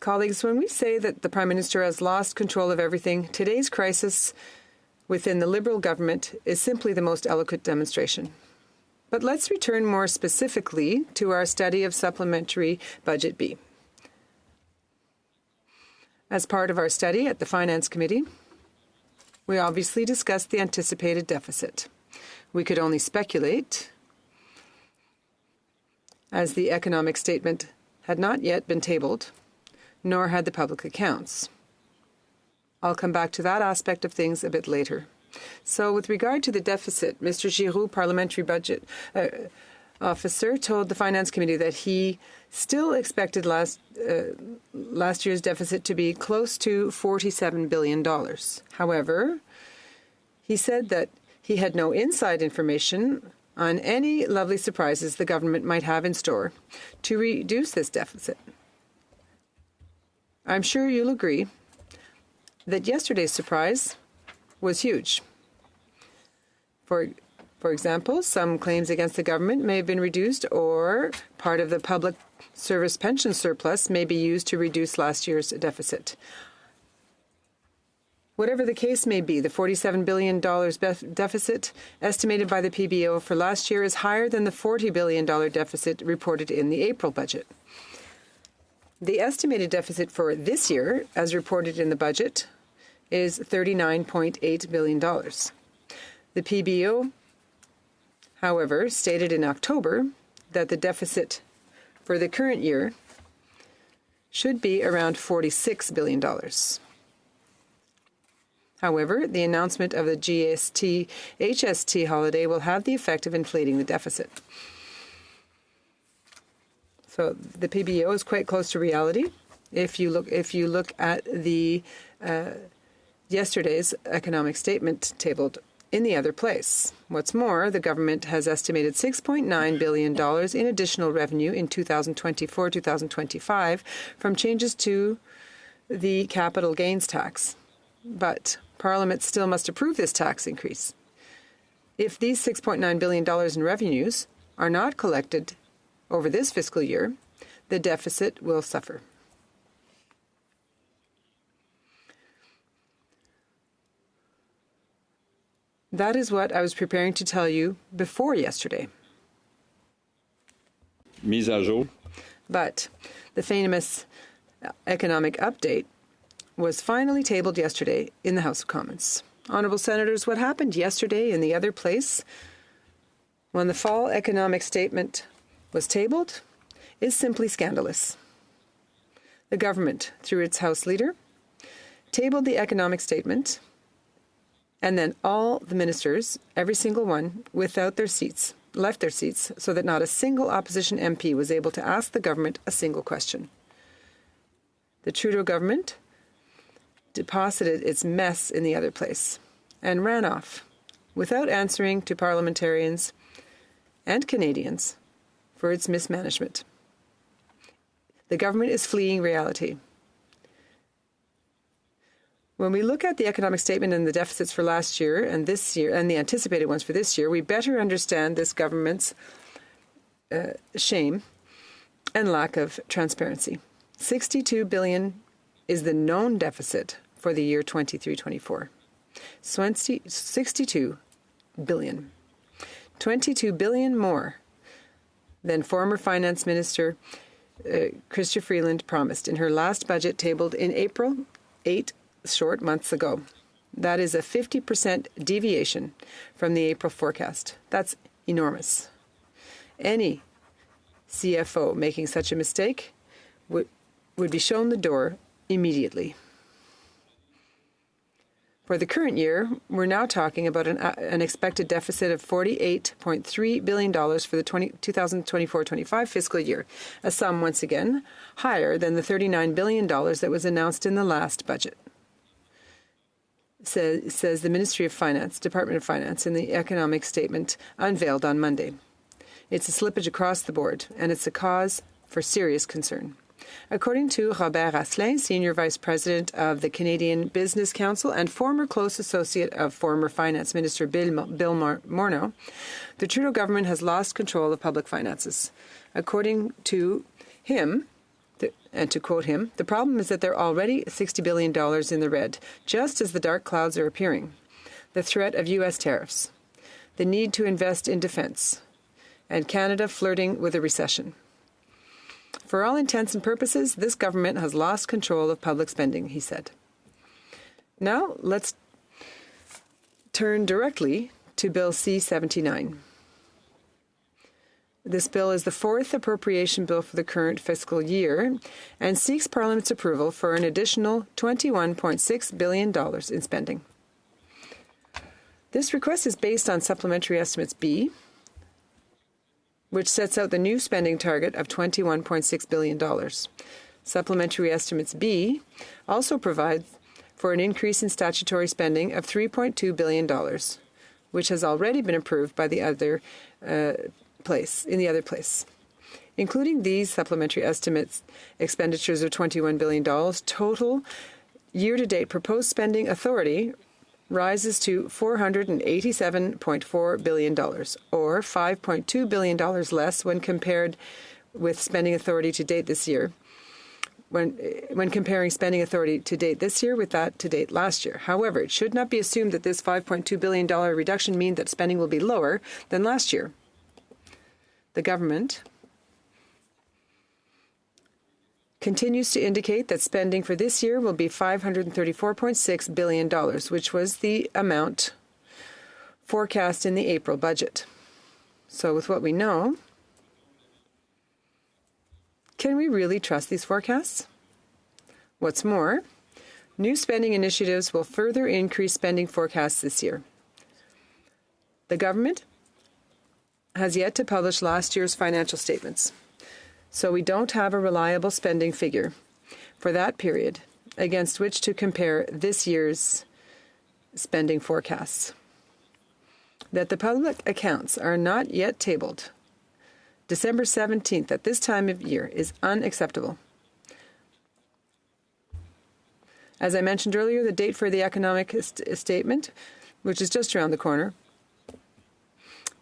Colleagues, when we say that the Prime Minister has lost control of everything, today's crisis within the Liberal government is simply the most eloquent demonstration. But let's return more specifically to our study of Supplementary Budget B. As part of our study at the Finance Committee, we obviously discussed the anticipated deficit. We could only speculate, as the economic statement had not yet been tabled, nor had the public accounts. I'll come back to that aspect of things a bit later. So with regard to the deficit, Mr. Giroux, parliamentary budget officer, told the Finance Committee that he still expected last year's deficit to be close to $47 billion. However, he said that he had no inside information on any lovely surprises the government might have in store to reduce this deficit. I'm sure you'll agree that yesterday's surprise was huge. For example, some claims against the government may have been reduced, or part of the public service pension surplus may be used to reduce last year's deficit. Whatever the case may be, the $47 billion deficit estimated by the PBO for last year is higher than the $40 billion deficit reported in the April budget. The estimated deficit for this year, as reported in the budget, is $39.8 billion. The PBO, however, stated in October that the deficit for the current year should be around $46 billion. However, the announcement of the HST holiday will have the effect of inflating the deficit. So the PBO is quite close to reality. If you look at the yesterday's economic statement tabled in the other place. What's more, the government has estimated $6.9 billion in additional revenue in 2024-2025 from changes to the capital gains tax. But Parliament still must approve this tax increase. If these $6.9 billion in revenues are not collected over this fiscal year, the deficit will suffer. That is what I was preparing to tell you before yesterday. Mise à jour. But the famous economic update was finally tabled yesterday in the House of Commons. Honourable Senators, what happened yesterday in the other place when the fall economic statement was tabled is simply scandalous. The government, through its House Leader, tabled the economic statement, and then all the ministers, every single one, without their seats, left their seats so that not a single opposition MP was able to ask the government a single question. The Trudeau government deposited its mess in the other place and ran off without answering to parliamentarians and Canadians for its mismanagement. The government is fleeing reality. When we look at the economic statement and the deficits for last year and this year and the anticipated ones for this year, we better understand this government's shame and lack of transparency. $62 billion is the known deficit for the year 23-24. 62 billion. 22 billion more than former Finance Minister Chrystia Freeland promised in her last budget tabled in April 8 short months ago. That is a 50% deviation from the April forecast. That's enormous. Any CFO making such a mistake would be shown the door immediately. For the current year, we're now talking about an expected deficit of $48.3 billion for the 2024-25 fiscal year, a sum once again higher than the $39 billion that was announced in the last budget. Says the Ministry of Finance, Department of Finance, in the economic statement unveiled on Monday. It's a slippage across the board, and it's a cause for serious concern. According to Robert Asselin, Senior Vice President of the Canadian Business Council and former close associate of former Finance Minister Bill Morneau, the Trudeau government has lost control of public finances. According to him, And to quote him, "The problem is that they're already $60 billion in the red, just as the dark clouds are appearing. The threat of U.S. tariffs, the need to invest in defense, and Canada flirting with a recession. For all intents and purposes, this government has lost control of public spending," he said. Now, let's turn directly to Bill C-79. This bill is the fourth appropriation bill for the current fiscal year and seeks Parliament's approval for an additional $21.6 billion in spending. This request is based on Supplementary Estimates B, which sets out the new spending target of $21.6 billion. Supplementary Estimates B also provides for an increase in statutory spending of $3.2 billion, which has already been approved by the other place. Including these supplementary estimates, expenditures of $21 billion, total year-to-date proposed spending authority rises to $487.4 billion, or $5.2 billion less when compared with spending authority to date this year, when comparing spending authority to date this year with that to date last year. However, it should not be assumed that this $5.2 billion reduction means that spending will be lower than last year. The government continues to indicate that spending for this year will be $534.6 billion, which was the amount forecast in the April budget. So with what we know, can we really trust these forecasts? What's more, new spending initiatives will further increase spending forecasts this year. The government has yet to publish last year's financial statements, so we don't have a reliable spending figure for that period against which to compare this year's spending forecasts. That the public accounts are not yet tabled December 17th at this time of year is unacceptable. As I mentioned earlier, the date for the economic statement, which is just around the corner,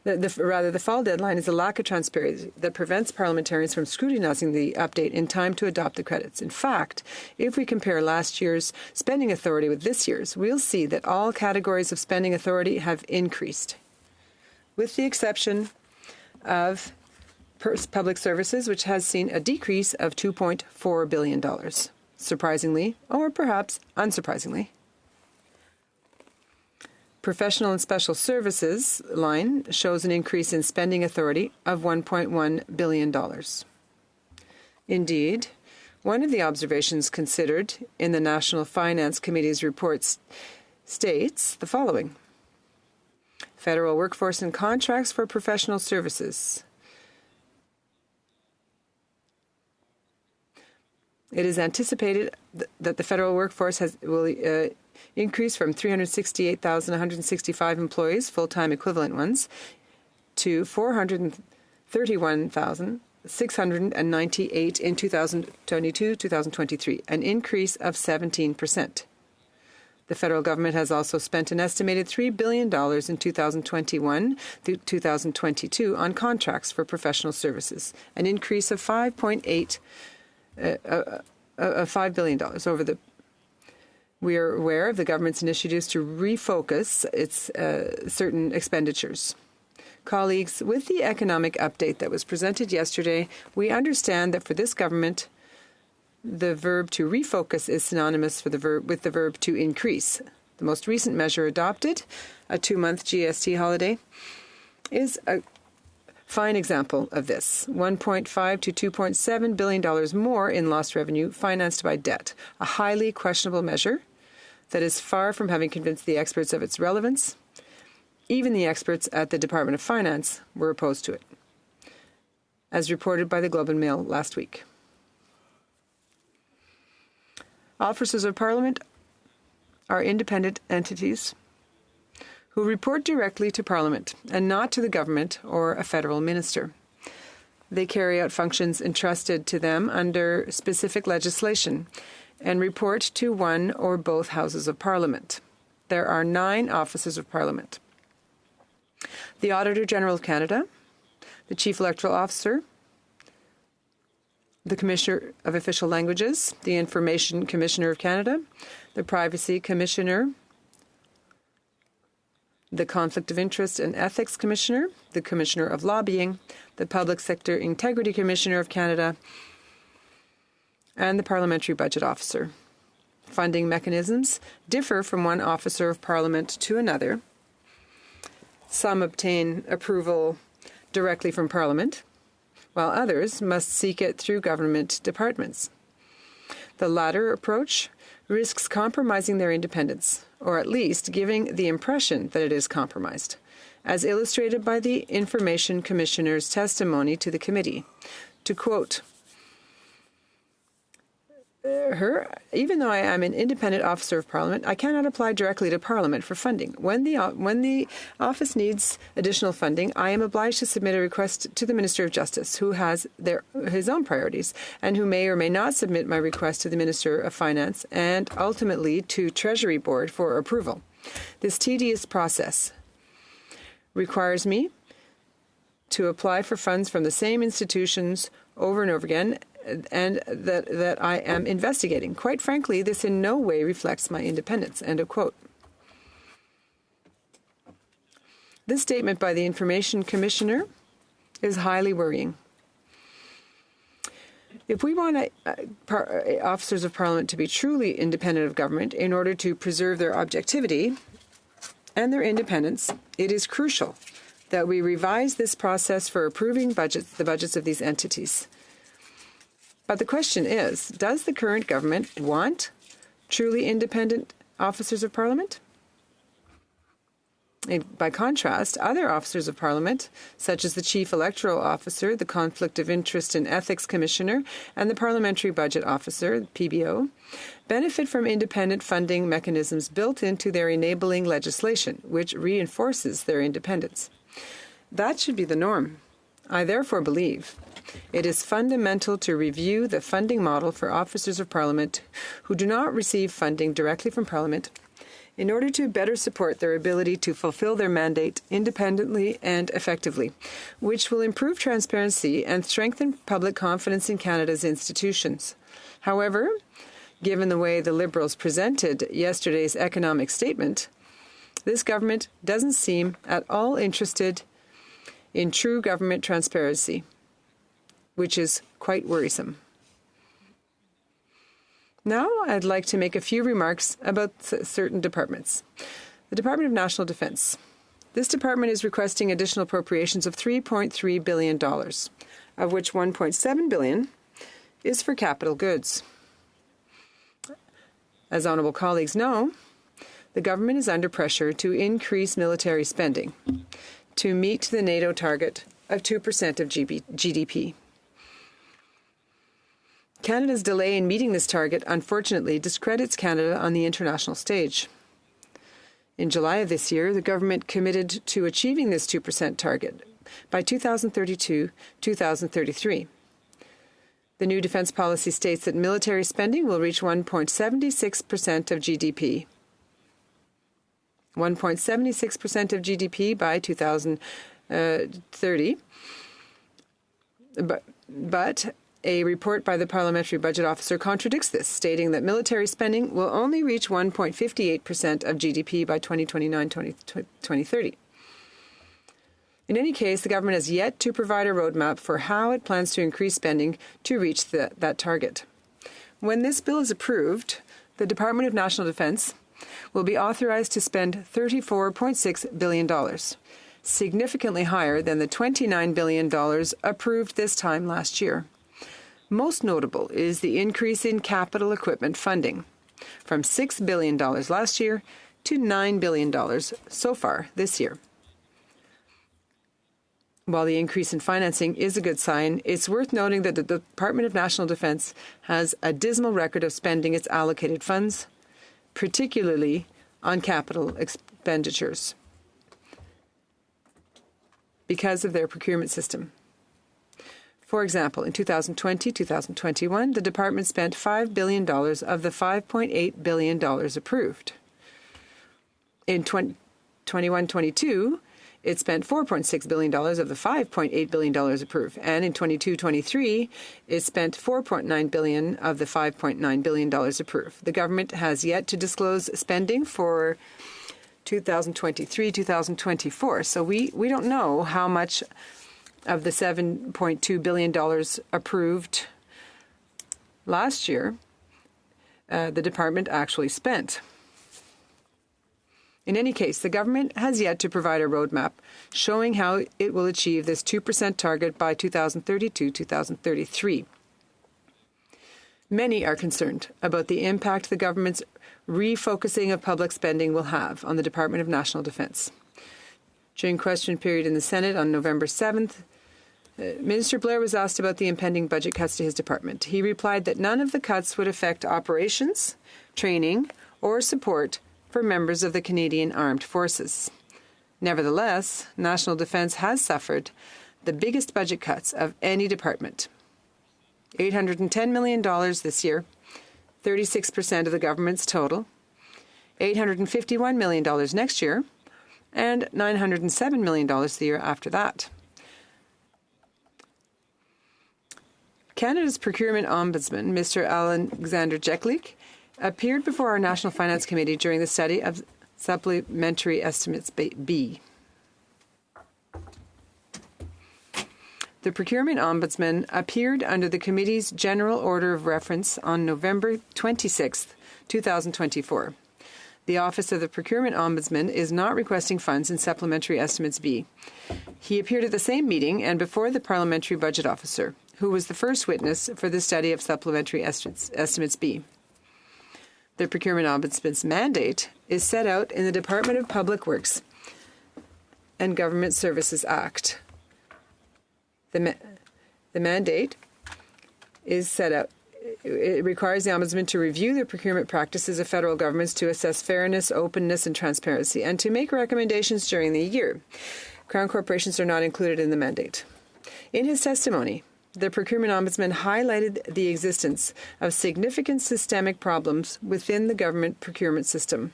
the fall deadline is a lack of transparency that prevents parliamentarians from scrutinizing the update in time to adopt the credits. In fact, if we compare last year's spending authority with this year's, we'll see that all categories of spending authority have increased, with the exception of public services, which has seen a decrease of $2.4 billion. Surprisingly, or perhaps unsurprisingly, Professional and Special Services line shows an increase in spending authority of $1.1 billion. Indeed, one of the observations considered in the National Finance Committee's report states the following: Federal workforce and contracts for professional services. It is anticipated that the federal workforce will increase from 368,165 employees, full-time equivalent ones, to 431,698 in 2022-2023, an increase of 17%. The federal government has also spent an estimated $3 billion in 2021 through 2022 on contracts for professional services, an increase of $5 billion over the. We are aware of the government's initiatives to refocus its certain expenditures. Colleagues, with the economic update that was presented yesterday, we understand that for this government, the verb to refocus is synonymous with the verb to increase. The most recent measure adopted, a 2-month GST holiday, is a fine example of this. $1.5 to $2.7 billion more in lost revenue financed by debt, a highly questionable measure that is far from having convinced the experts of its relevance. Even the experts at the Department of Finance were opposed to it, as reported by the Globe and Mail last week. Officers of Parliament are independent entities who report directly to Parliament and not to the government or a federal minister. They carry out functions entrusted to them under specific legislation and report to one or both houses of Parliament. There are 9 officers of Parliament: the Auditor General of Canada, the Chief Electoral Officer, the Commissioner of Official Languages, the Information Commissioner of Canada, the Privacy Commissioner, the Conflict of Interest and Ethics Commissioner, the Commissioner of Lobbying, the Public Sector Integrity Commissioner of Canada, and the Parliamentary Budget Officer. Funding mechanisms differ from one officer of Parliament to another. Some obtain approval directly from Parliament, while others must seek it through government departments. The latter approach risks compromising their independence, or at least giving the impression that it is compromised, as illustrated by the Information Commissioner's testimony to the committee. To quote her, even though I am an independent officer of Parliament, I cannot apply directly to Parliament for funding. When the office needs additional funding, I am obliged to submit a request to the Minister of Justice, who has his own priorities, and who may or may not submit my request to the Minister of Finance and ultimately to Treasury Board for approval. This tedious process requires me to apply for funds from the same institutions over and over again, and that I am investigating. Quite frankly, this in no way reflects my independence." End of quote. This statement by the Information Commissioner is highly worrying. If we want officers of Parliament to be truly independent of government in order to preserve their objectivity and their independence, it is crucial that we revise this process for approving the budgets of these entities. But the question is, does the current government want truly independent officers of Parliament? By contrast, other officers of Parliament, such as the Chief Electoral Officer, the Conflict of Interest and Ethics Commissioner, and the Parliamentary Budget Officer, PBO, benefit from independent funding mechanisms built into their enabling legislation, which reinforces their independence. That should be the norm. I therefore believe it is fundamental to review the funding model for officers of Parliament who do not receive funding directly from Parliament in order to better support their ability to fulfill their mandate independently and effectively, which will improve transparency and strengthen public confidence in Canada's institutions. However, given the way the Liberals presented yesterday's economic statement, this government doesn't seem at all interested in true government transparency, which is quite worrisome. Now I'd like to make a few remarks about certain departments. The Department of National Defence. This department is requesting additional appropriations of $3.3 billion, of which $1.7 billion is for capital goods. As honourable colleagues know, the government is under pressure to increase military spending to meet the NATO target of 2% of GDP. Canada's delay in meeting this target, unfortunately, discredits Canada on the international stage. In July of this year, the government committed to achieving this 2% target by 2032-2033. The new defence policy states that military spending will reach 1.76% of GDP. 1.76% of GDP by 2030. But a report by the Parliamentary Budget Officer contradicts this, stating that military spending will only reach 1.58% of GDP by 2029-2030. In any case, the government has yet to provide a roadmap for how it plans to increase spending to reach that target. When this bill is approved, the Department of National Defence will be authorized to spend $34.6 billion, significantly higher than the $29 billion approved this time last year. Most notable is the increase in capital equipment funding, from $6 billion last year to $9 billion so far this year. While the increase in financing is a good sign, it's worth noting that the Department of National Defence has a dismal record of spending its allocated funds, particularly on capital expenditures, because of their procurement system. For example, in 2020-2021, the department spent $5 billion of the $5.8 billion approved. In 21-22, it spent $4.6 billion of the $5.8 billion approved. And in 22-23, it spent $4.9 billion of the $5.9 billion approved. The government has yet to disclose spending for 2023-2024. So we don't know how much of the $7.2 billion approved last year the department actually spent. In any case, the government has yet to provide a roadmap showing how it will achieve this 2% target by 2032-2033. Many are concerned about the impact the government's refocusing of public spending will have on the Department of National Defence. During question period in the Senate on November 7th, Minister Blair was asked about the impending budget cuts to his department. He replied that none of the cuts would affect operations, training, or support for members of the Canadian Armed Forces. Nevertheless, national defence has suffered the biggest budget cuts of any department. $810 million this year, 36% of the government's total, $851 million next year, and $907 million the year after that. Canada's Procurement Ombudsman, Mr. Alexander Jeklik, appeared before our National Finance Committee during the study of Supplementary Estimates B. The Procurement Ombudsman appeared under the Committee's General Order of Reference on November 26, 2024. The Office of the Procurement Ombudsman is not requesting funds in Supplementary Estimates B. He appeared at the same meeting and before the Parliamentary Budget Officer, who was the first witness for the study of Supplementary Estimates B. The Procurement Ombudsman's mandate is set out in the Department of Public Works and Government Services Act. The mandate is set out. It requires the Ombudsman to review the procurement practices of federal governments to assess fairness, openness, and transparency, and to make recommendations during the year. Crown corporations are not included in the mandate. In his testimony, the Procurement Ombudsman highlighted the existence of significant systemic problems within the government procurement system.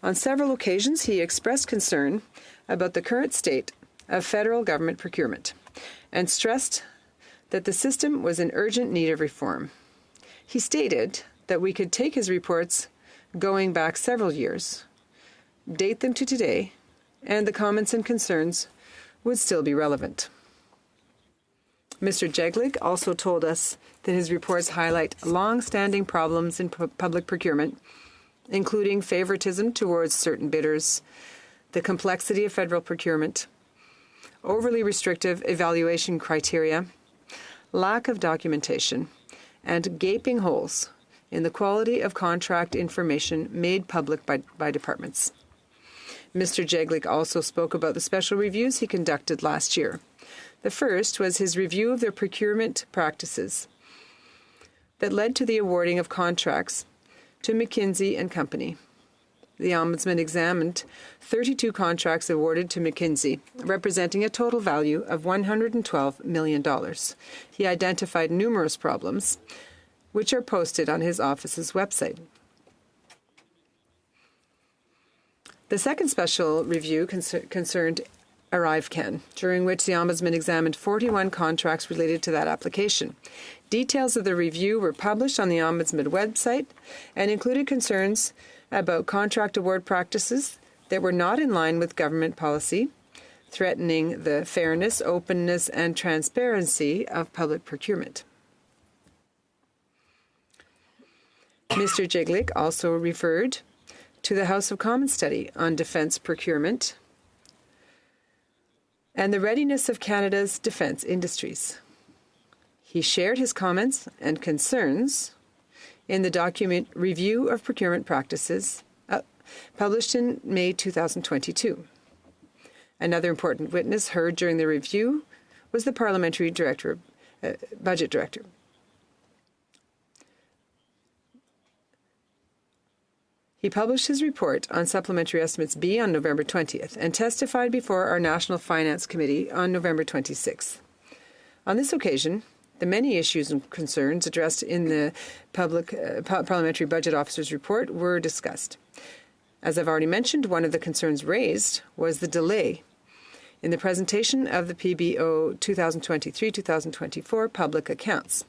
On several occasions, he expressed concern about the current state of federal government procurement and stressed that the system was in urgent need of reform. He stated that we could take his reports going back several years, date them to today, and the comments and concerns would still be relevant. Mr. Jeklik also told us that his reports highlight long-standing problems in public procurement, including favoritism towards certain bidders, the complexity of federal procurement, overly restrictive evaluation criteria, lack of documentation, and gaping holes in the quality of contract information made public by departments. Mr. Jeklik also spoke about the special reviews he conducted last year. The first was his review of the procurement practices that led to the awarding of contracts to McKinsey & Company. The Ombudsman examined 32 contracts awarded to McKinsey, representing a total value of $112 million. He identified numerous problems, which are posted on his office's website. The second special review concerned ArriveCan, during which the Ombudsman examined 41 contracts related to that application. Details of the review were published on the Ombudsman website and included concerns about contract award practices that were not in line with government policy, threatening the fairness, openness, and transparency of public procurement. Mr. Jeklik also referred to the House of Commons study on defence procurement and the readiness of Canada's defence industries. He shared his comments and concerns in the document Review of Procurement Practices, published in May 2022. Another important witness heard during the review was the Parliamentary Budget Director. He published his report on Supplementary Estimates B on November 20th and testified before our National Finance Committee on November 26th. On this occasion, the many issues and concerns addressed in the Parliamentary Budget Officer's report were discussed. As I've already mentioned, one of the concerns raised was the delay in the presentation of the PBO 2023-2024 public accounts.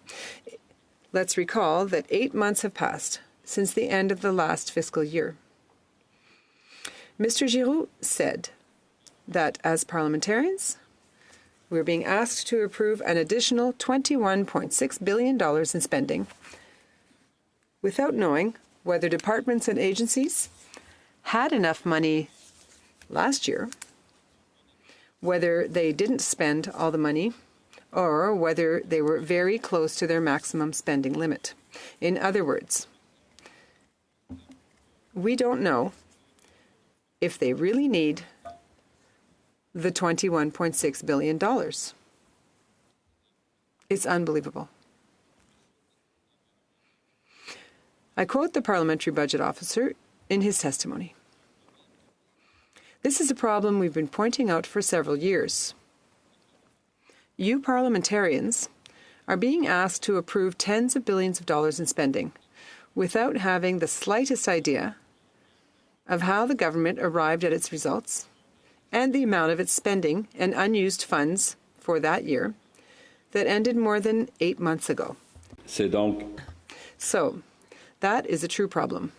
Let's recall that 8 months have passed since the end of the last fiscal year. Mr. Giroux said that as parliamentarians, we're being asked to approve an additional $21.6 billion in spending without knowing whether departments and agencies had enough money last year, whether they didn't spend all the money, or whether they were very close to their maximum spending limit. In other words, we don't know if they really need the $21.6 billion. It's unbelievable. I quote the Parliamentary Budget Officer in his testimony. This is a problem we've been pointing out for several years. You parliamentarians are being asked to approve tens of billions of dollars in spending without having the slightest idea of how the government arrived at its results and the amount of its spending and unused funds for that year that ended more than 8 months ago. So, that is a true problem.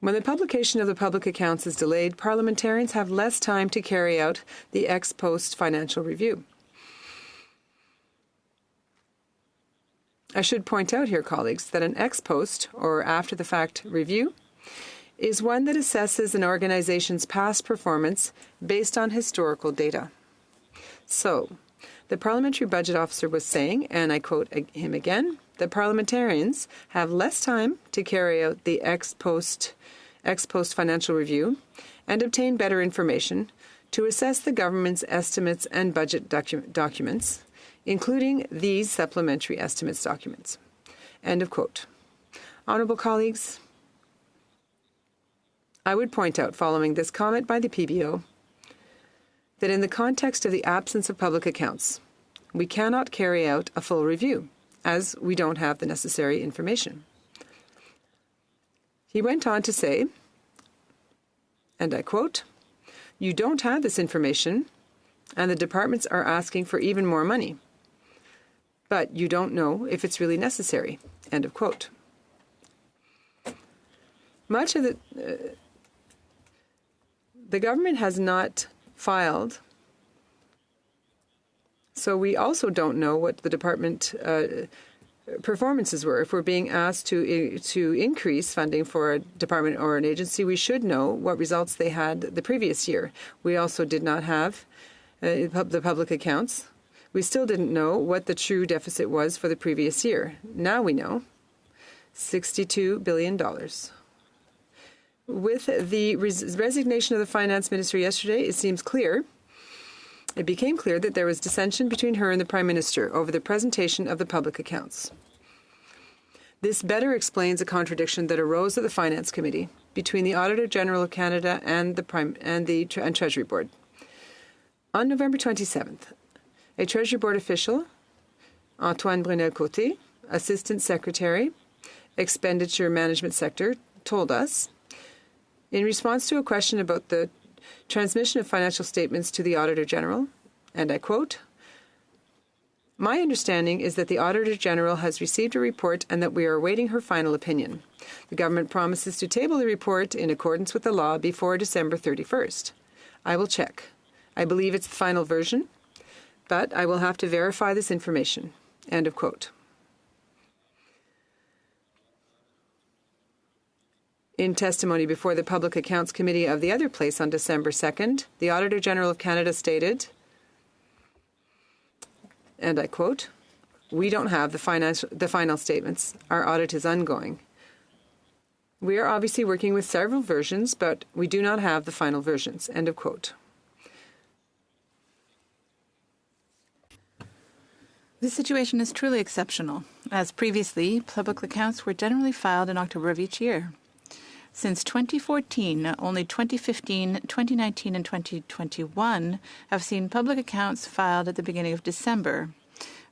When the publication of the public accounts is delayed, parliamentarians have less time to carry out the ex post financial review. I should point out here, colleagues, that an ex post, or after-the-fact review, is one that assesses an organization's past performance based on historical data. So, the Parliamentary Budget Officer was saying, and I quote him again, that parliamentarians have less time to carry out the ex post financial review and obtain better information to assess the government's estimates and budget documents, including these supplementary estimates documents. End of quote. Honourable colleagues, I would point out, following this comment by the PBO, that in the context of the absence of public accounts, we cannot carry out a full review, as we don't have the necessary information. He went on to say, and I quote, "You don't have this information, and the departments are asking for even more money, but you don't know if it's really necessary." End of quote. Much of the government has not filed, so we also don't know what the department performances were. If we're being asked to increase funding for a department or an agency, we should know what results they had the previous year. We also did not have the public accounts. We still didn't know what the true deficit was for the previous year. Now we know, $62 billion. With the resignation of the finance minister yesterday, it became clear that there was dissension between her and the Prime Minister over the presentation of the public accounts. This better explains a contradiction that arose at the Finance Committee between the Auditor General of Canada and the Treasury Board. On November 27th, a Treasury Board official, Antoine Brunel-Côté, Assistant Secretary, Expenditure Management Sector, told us, in response to a question about the transmission of financial statements to the Auditor General, and I quote, "My understanding is that the Auditor General has received a report and that we are awaiting her final opinion. The government promises to table the report in accordance with the law before December 31st. I will check. I believe it's the final version, but I will have to verify this information." End of quote. In testimony before the Public Accounts Committee of the other place on December 2nd, the Auditor General of Canada stated, and I quote, "We don't have the final statements. Our audit is ongoing. We are obviously working with several versions, but we do not have the final versions." End of quote. This situation is truly exceptional, as previously, public accounts were generally filed in October of each year. Since 2014, only 2015, 2019, and 2021 have seen public accounts filed at the beginning of December.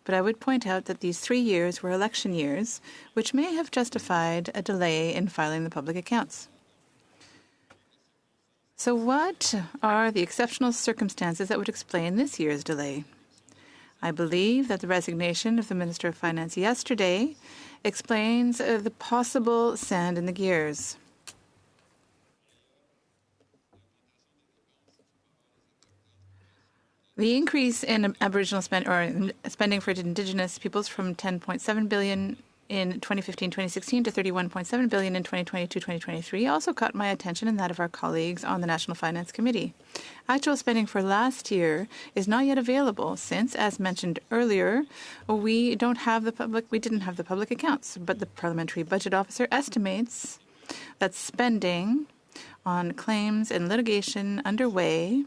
But I would point out that these 3 years were election years, which may have justified a delay in filing the public accounts. So what are the exceptional circumstances that would explain this year's delay? I believe that the resignation of the Minister of Finance yesterday explains the possible sand in the gears. The increase in Aboriginal spending for Indigenous peoples from $10.7 billion in 2015-2016 to $31.7 billion in 2022-2023 also caught my attention and that of our colleagues on the National Finance Committee. Actual spending for last year is not yet available since, as mentioned earlier, we didn't have the public accounts, but the Parliamentary Budget Officer estimates that spending on claims and litigation underway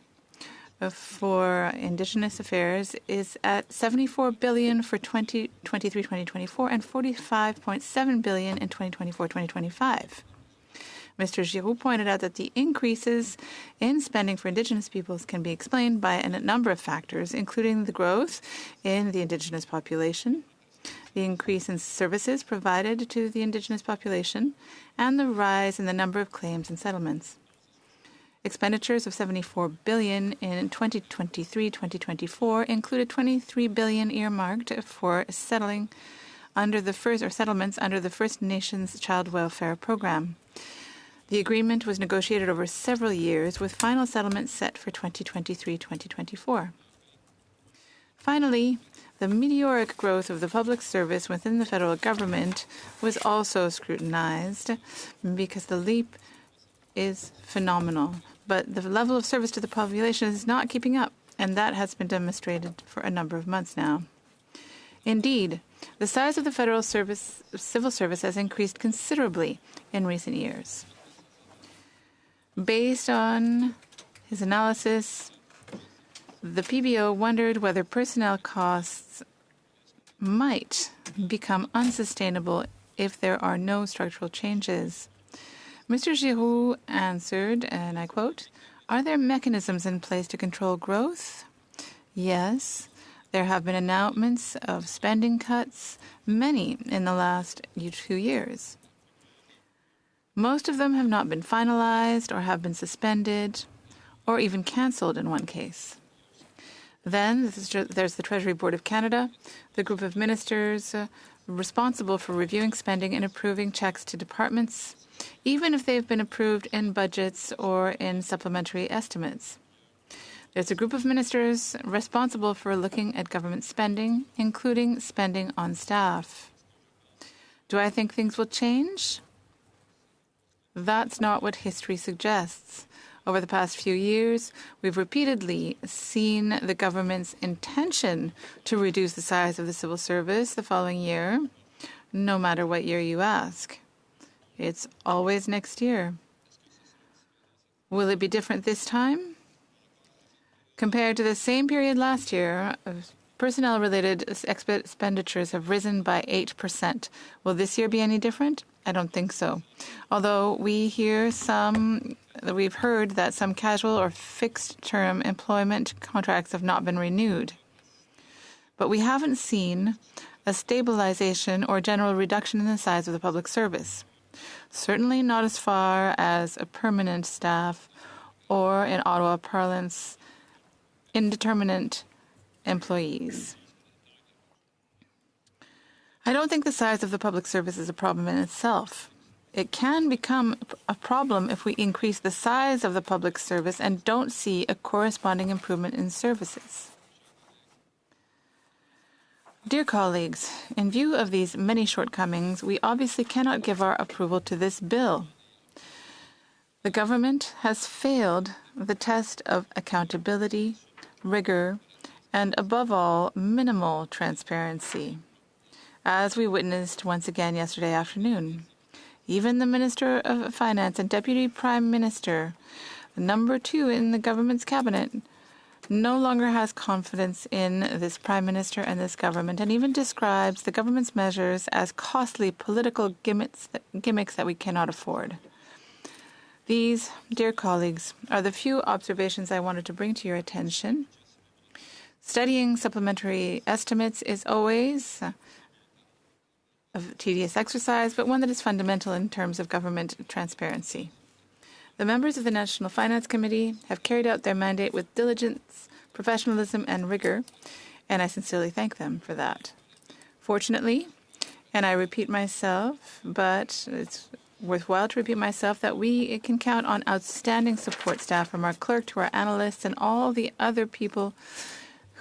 for Indigenous affairs is at $74 billion for 2023-2024 and $45.7 billion in 2024-2025. Mr. Giroux pointed out that the increases in spending for Indigenous peoples can be explained by a number of factors, including the growth in the Indigenous population, the increase in services provided to the Indigenous population, and the rise in the number of claims and settlements. Expenditures of $74 billion in 2023-2024 included $23 billion earmarked for settlements under the First Nations Child Welfare Program. The agreement was negotiated over several years, with final settlements set for 2023-2024. Finally, the meteoric growth of the public service within the federal government was also scrutinized because the leap is phenomenal, but the level of service to the population is not keeping up, and that has been demonstrated for a number of months now. Indeed, the size of the federal civil service has increased considerably in recent years. Based on his analysis, the PBO wondered whether personnel costs might become unsustainable if there are no structural changes. Mr. Giroux answered, and I quote, "Are there mechanisms in place to control growth? Yes, there have been announcements of spending cuts, many in the last 2 years. Most of them have not been finalized or have been suspended or even cancelled in one case. Then there's the Treasury Board of Canada, the group of ministers responsible for reviewing spending and approving checks to departments, even if they've been approved in budgets or in supplementary estimates. There's a group of ministers responsible for looking at government spending, including spending on staff. Do I think things will change? That's not what history suggests. Over the past few years, we've repeatedly seen the government's intention to reduce the size of the civil service the following year, no matter what year you ask. It's always next year. Will it be different this time? Compared to the same period last year, personnel-related expenditures have risen by 8%. Will this year be any different? I don't think so. Although we've heard that some casual or fixed-term employment contracts have not been renewed. But we haven't seen a stabilization or general reduction in the size of the public service. Certainly not as far as a permanent staff or, in Ottawa parlance, indeterminate employees. I don't think the size of the public service is a problem in itself. It can become a problem if we increase the size of the public service and don't see a corresponding improvement in services. Dear colleagues, in view of these many shortcomings, we obviously cannot give our approval to this bill. The government has failed the test of accountability, rigor, and above all, minimal transparency, as we witnessed once again yesterday afternoon. Even the Minister of Finance and Deputy Prime Minister, number 2 in the government's cabinet, no longer has confidence in this Prime Minister and this government, and even describes the government's measures as costly political gimmicks that we cannot afford. These, dear colleagues, are the few observations I wanted to bring to your attention. Studying supplementary estimates is always a tedious exercise, but one that is fundamental in terms of government transparency. The members of the National Finance Committee have carried out their mandate with diligence, professionalism, and rigor, and I sincerely thank them for that. Fortunately, and I repeat myself, but it's worthwhile to repeat myself, that we can count on outstanding support staff, from our clerk to our analysts and all the other people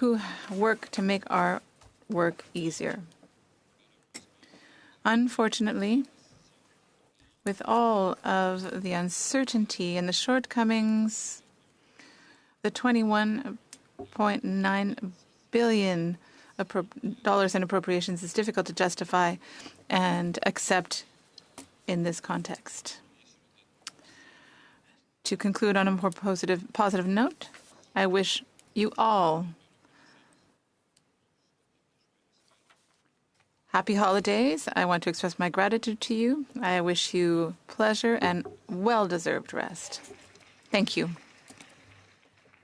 who work to make our work easier. Unfortunately, with all of the uncertainty and the shortcomings, the $21.9 billion dollars in appropriations is difficult to justify and accept in this context. To conclude on a more positive note, I wish you all happy holidays. I want to express my gratitude to you. I wish you pleasure and well-deserved rest. Thank you.